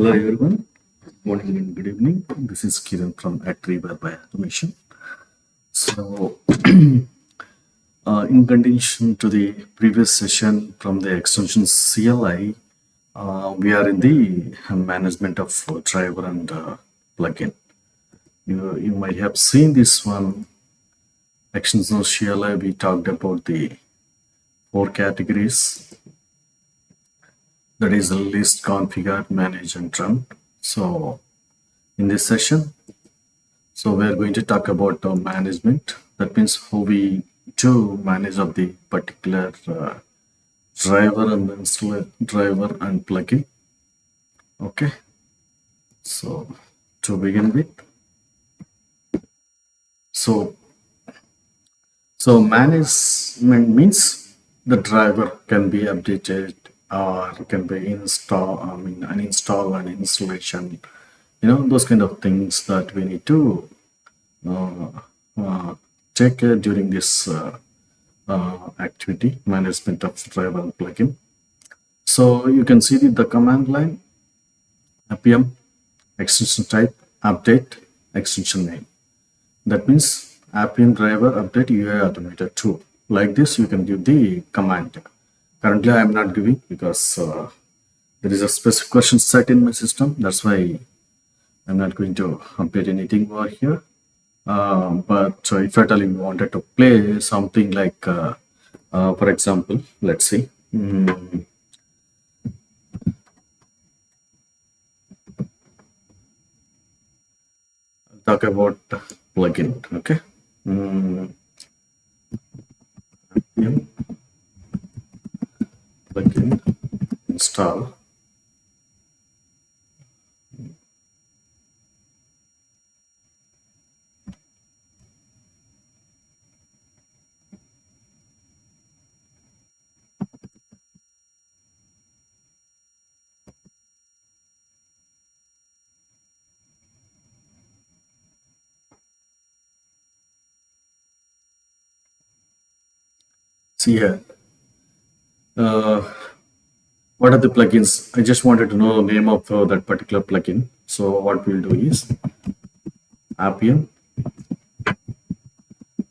Hello everyone, good morning and good evening. This is Kiran from Automation. So, in continuation to the previous session from the extension CLI, we are in the management of driver and plugin. You might have seen this one, extension CLI. We talked about the 4 categories. That is the list, configure, manage, and run. So, in this session, we are going to talk about management. That means how we do manage of the particular driver and installer driver and plugin. Okay. So, to begin with, so management means the driver can be updated or can be uninstall and installation, those kind of things that we need to take care during this activity, management of driver and plugin. So you can see the command line, Appium, extension type, update, extension name. That means Appium driver update UI automated tool. Like this, you can give the command. Currently, I am not giving because there is a specific question set in my system. That's why I'm not going to update anything over here. But if at all you wanted to play something like, for example, let's see. I'll talk about plugin. Okay. Plugin install. See here. What are the plugins? I just wanted to know the name of that particular plugin. So what we'll do is Appium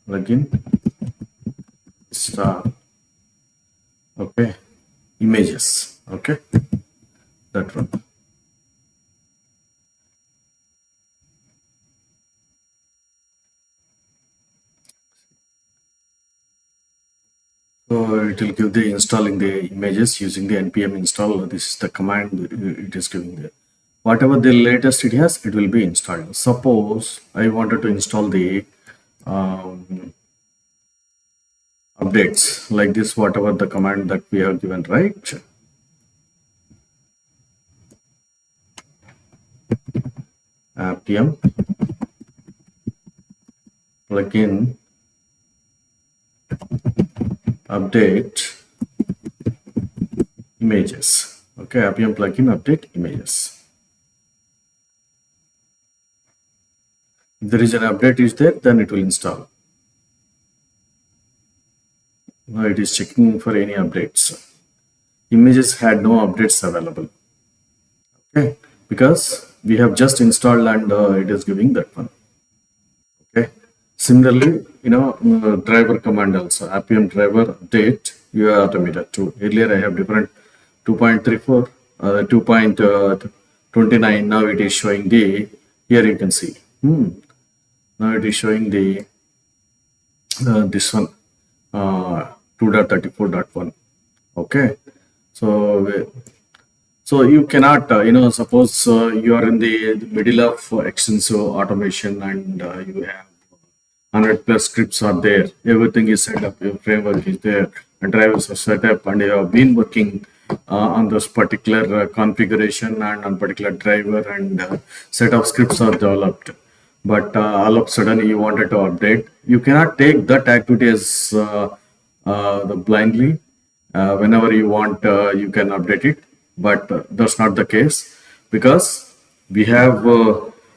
plugin star. Okay, images. Okay, that one. So it will give the installing the images using the npm install. This is the command it is giving there. Whatever the latest it has, it will be installed. Suppose I wanted to install the updates like this, whatever the command that we have given, right? Appium plugin update images. Okay, Appium plugin update images. If there is an update is there, then it will install. Now it is checking for any updates. Images had no updates available. Okay, because we have just installed and it is giving that one. Okay. Similarly, driver command also, Appium driver update UI automated too. Earlier I have different 2.34, 2.29. Now it is showing the, here you can see. Now it is showing the, this one, 2.34.1. Okay. So you cannot, suppose you are in the middle of extensive automation and you have 100+ scripts are there, everything is set up, your framework is there, and drivers are set up, and you have been working on this particular configuration and on particular driver, and set of scripts are developed. But all of a sudden you wanted to update. You cannot take that activity as blindly. Whenever you want, you can update it, but that's not the case because we have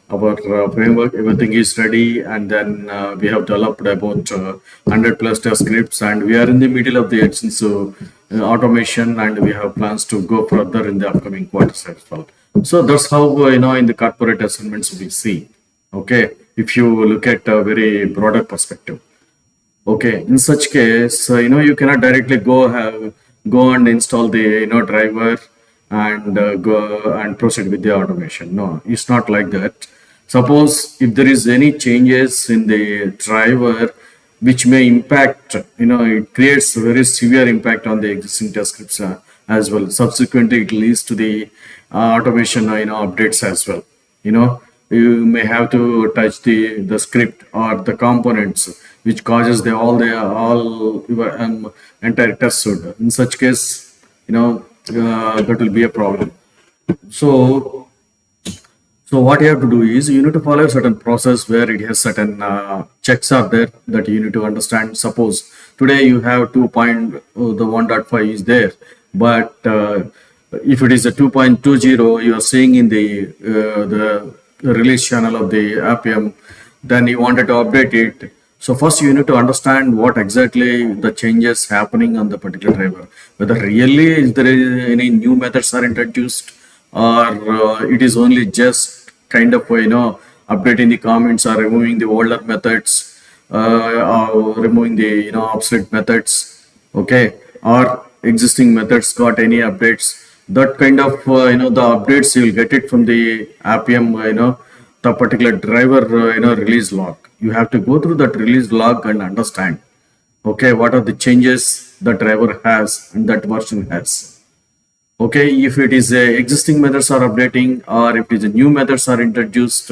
our framework, everything is ready, and then we have developed about 100+ test scripts, and we are in the middle of the extensive automation, and we have plans to go further in the upcoming quarters as well. So that's how in the corporate assignments we see. Okay, if you look at a very broader perspective. Okay, in such case, you cannot directly go and install the driver and go and proceed with the automation. No, it's not like that. Suppose if there is any changes in the driver which may impact, it creates a very severe impact on the existing test scripts as well. Subsequently, it leads to the automation, updates as well. You may have to touch the script or the components which causes all your entire test suite. In such case, that will be a problem. So so what you have to do is you need to follow a certain process where it has certain checks are there that you need to understand. Suppose today you have 1.5 is there, but if it is a 2.20, you are seeing in the release channel of the Appium, then you wanted to update it. So first you need to understand what exactly the changes happening on the particular driver, whether really is there any new methods are introduced, or it is only just kind of updating the comments or removing the older methods, or removing the obsolete methods. Okay, or existing methods got any updates. That kind of the updates you will get it from the Appium, the particular driver release log. You have to go through that release log and understand, okay, what are the changes the driver has and that version has. Okay, if it is existing methods are updating, or if it is a new methods are introduced.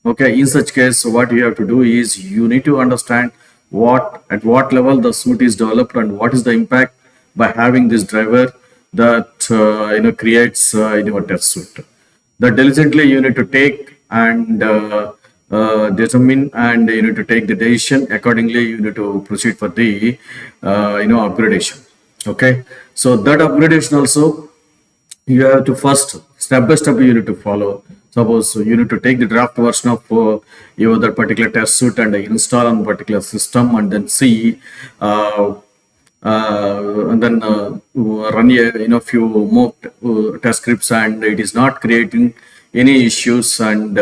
Okay, in such case, what you have to do is you need to understand at what level the suite is developed and what is the impact by having this driver that creates in your test suite. That diligently you need to take and determine, and you need to take the decision accordingly. You need to proceed for the upgradation. Okay, so that upgradation also you have to first step by step you need to follow. Suppose you need to take the draft version of your that particular test suite and install on particular system, and then see and then run few more test scripts, and it is not creating any issues, and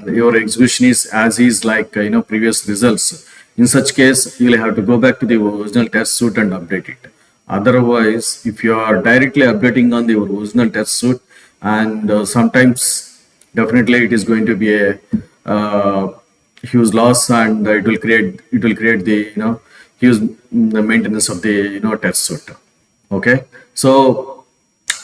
your execution is as is like previous results. In such case, you will have to go back to the original test suite and update it. Otherwise, if you are directly updating on the original test suite, and sometimes definitely it is going to be a huge loss, and it will create the huge the maintenance of the test suite. Okay, so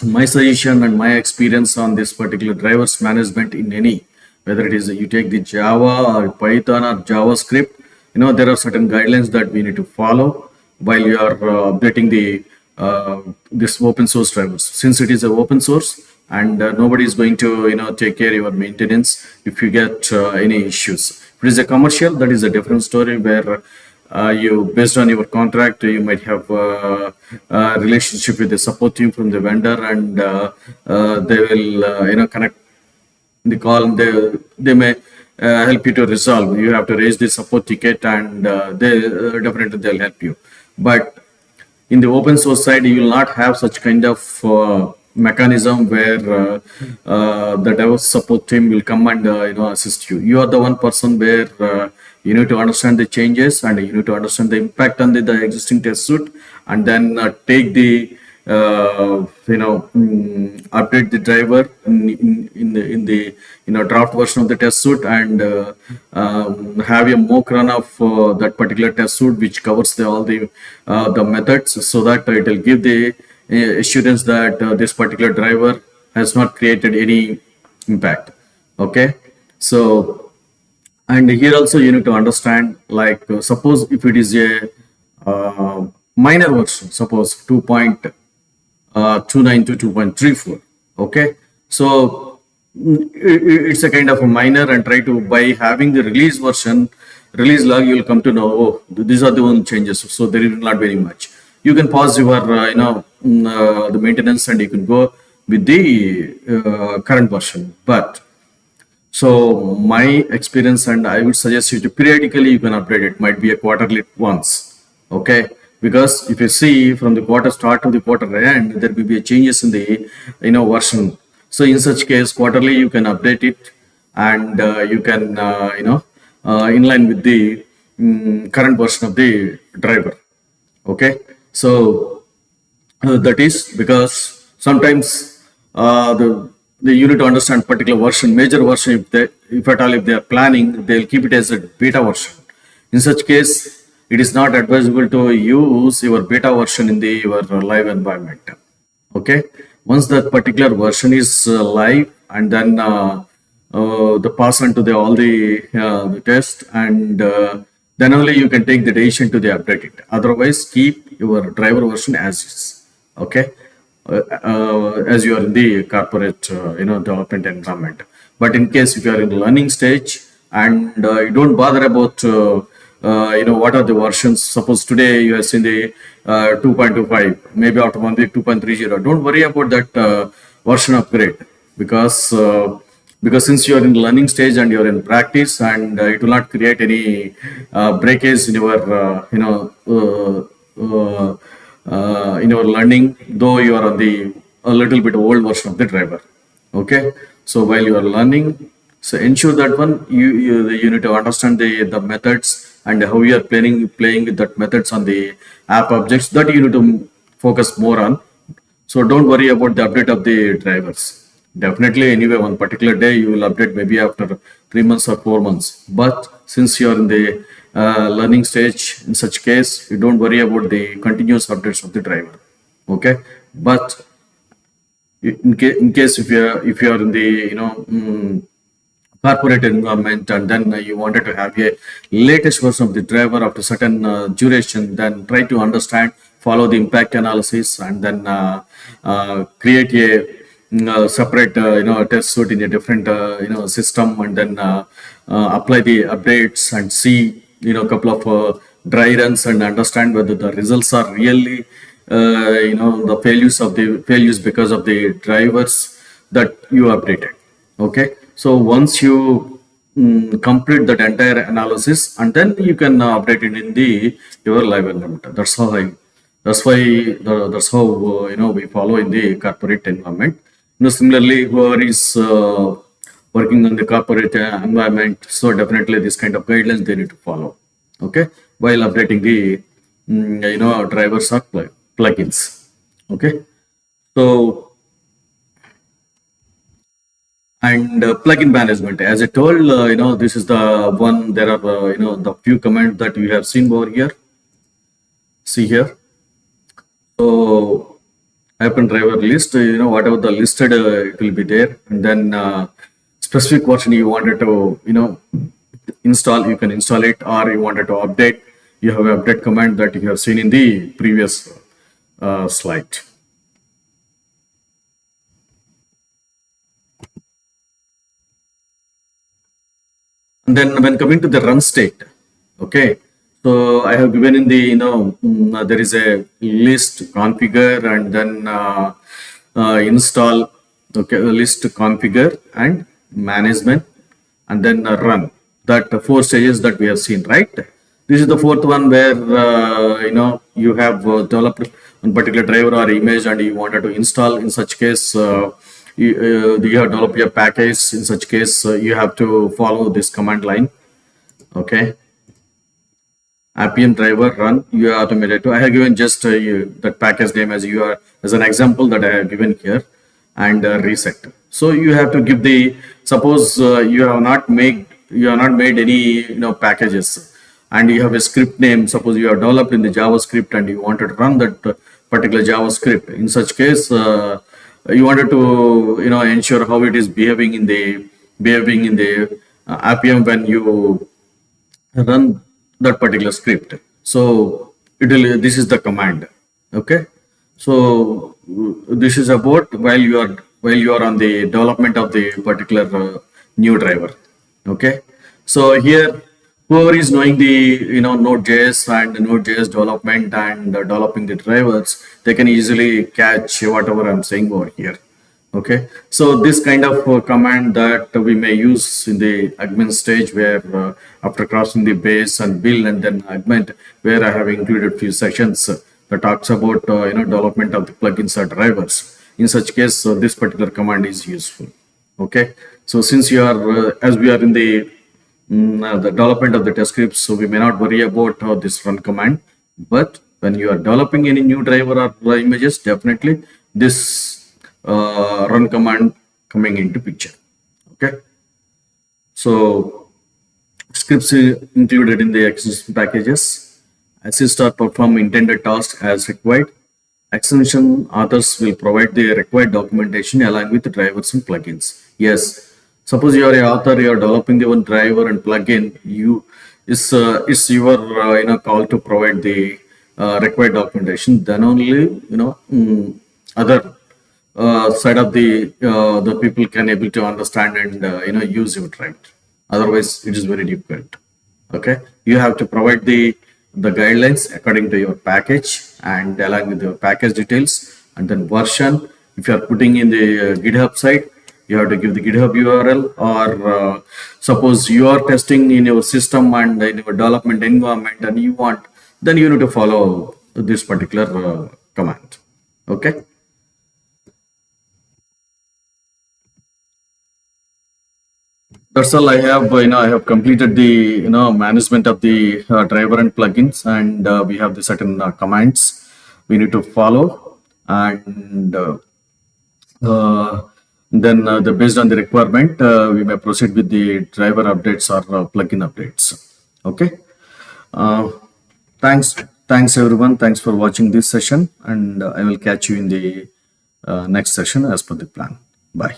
my suggestion and my experience on this particular drivers management in any, whether it is you take the Java or Python or JavaScript, there are certain guidelines that we need to follow while you are updating the this open source drivers, since it is an open source, and nobody is going to take care of your maintenance if you get any issues. If it is a commercial, that is a different story, where you, based on your contract, you might have a relationship with the support team from the vendor, and they will connect the call, and they may help you to resolve. You have to raise the support ticket, and they definitely they'll help you. But in the open source side, you will not have such kind of mechanism where the dev support team will come and assist you. You are the one person where you need to understand the changes, and you need to understand the impact on the existing test suite, and then take the update the driver in the draft version of the test suite, and have a mock run of that particular test suite which covers all the methods, so that it will give the assurance that this particular driver has not created any impact. Okay, so, and here also you need to understand, like suppose if it is a minor version, suppose 2.29 to 2.34. okay, so it's a kind of a minor, and try to, by having the release release log, you will come to know, oh, these are the one changes, so there will not very much. You can pause your the maintenance, and you can go with the current version. But so my experience, and I would suggest you to periodically you can update it, might be a quarterly once. Okay, because if you see from the quarter start to the quarter end, there will be changes in the version. So in such case, quarterly you can update it, and you can in line with the current version of the driver. Okay, so that is because sometimes you need to understand particular version, major version. If at all, if they are planning, they'll keep it as a beta version. In such case, it is not advisable to use your beta version in your live environment. Okay, once that particular version is live, and then the pass on to the test, and then only you can take the decision to the update it. Otherwise, keep your driver version as is. Okay, as you are in the corporate development environment. But in case if you are in the learning stage, and you don't bother about what are the versions. Suppose today you have seen the 2.25, maybe after 1 week 2.30. Don't worry about that version upgrade, because since you are in the learning stage and you are in practice, and it will not create any breakage in your in your learning, though you are on the a little bit old version of the driver. Okay, so while you are learning, so ensure that you need to understand the methods, and how you are playing with that methods on the app objects, that you need to focus more on. So don't worry about the update of the drivers. Definitely, anyway, one particular day you will update, maybe after 3 months or 4 months. But since you are in the learning stage, in such case, you don't worry about the continuous updates of the driver. Okay, but in case if you are in the corporate environment, and then you wanted to have a latest version of the driver after certain duration, then try to understand, follow the impact analysis, and then create a separate test suite in a different system, and then apply the updates, and see couple of dry runs, and understand whether the results are really the failures because of the drivers that you updated. Okay, so once you complete that entire analysis, and then you can update it in your live environment. That's how we follow in the corporate environment. Similarly, whoever is working on the corporate environment, so definitely this kind of guidelines they need to follow. Okay, while updating the drivers or plugins. Okay, so and plugin management, as I told, this is the one. There are the few commands that you have seen over here. See here. So Appium driver list, whatever the listed, it will be there, and then specific version you wanted to install, you can install it, or you wanted to update, you have an update command that you have seen in the previous slide. And then when coming to the run state, okay, so I have given in the there is a list configure, and then install. Okay, list configure and management, and then run. That 4 stages that we have seen, right? This is the 4th one, where you have developed one particular driver or image, and you wanted to install. In such case, you have developed your package. In such case, you have to follow this command line. Okay, Appium driver run automated. I have given just that package name as an example that I have given here, and reset. So you have to give the, suppose you have not made any packages, and you have a script name. Suppose you have developed in the JavaScript, and you wanted to run that particular JavaScript. In such case, you wanted to ensure how it is behaving in the Appium when you run that particular script. So this is the command. Okay, so this is about while you are on the development of the particular new driver. Okay, so here whoever is knowing the Node.js and Node.js development and developing the drivers, they can easily catch whatever I'm saying over here. Okay, so this kind of command that we may use in the augment stage, where after crossing the base and build and then augment, where I have included few sessions that talks about development of the plugins or drivers. In such case, this particular command is useful. Okay, so since you are as we are in the development of the test scripts, so we may not worry about this run command, but when you are developing any new driver or images, definitely this run command coming into picture. Okay, so scripts included in the existing packages assist or perform intended tasks as required. Extension authors will provide the required documentation along with the drivers and plugins. Yes, suppose you are a author, you are developing the one driver and plugin. You is your call to provide the required documentation. Then only other side of the people can able to understand and use your driver. Otherwise, it is very difficult. Okay, you have to provide the guidelines according to your package and along with the package details, and then version. If you are putting in the GitHub site, you have to give the GitHub URL, or suppose you are testing in your system and in your development environment and you want, then you need to follow this particular command. Okay. That's all I have. I have completed the management of the driver and plugins, and we have the certain commands we need to follow, and then based on the requirement, we may proceed with the driver updates or plugin updates. Okay. Uh, thanks everyone. Thanks for watching this session, and I will catch you in the next session as per the plan. Bye.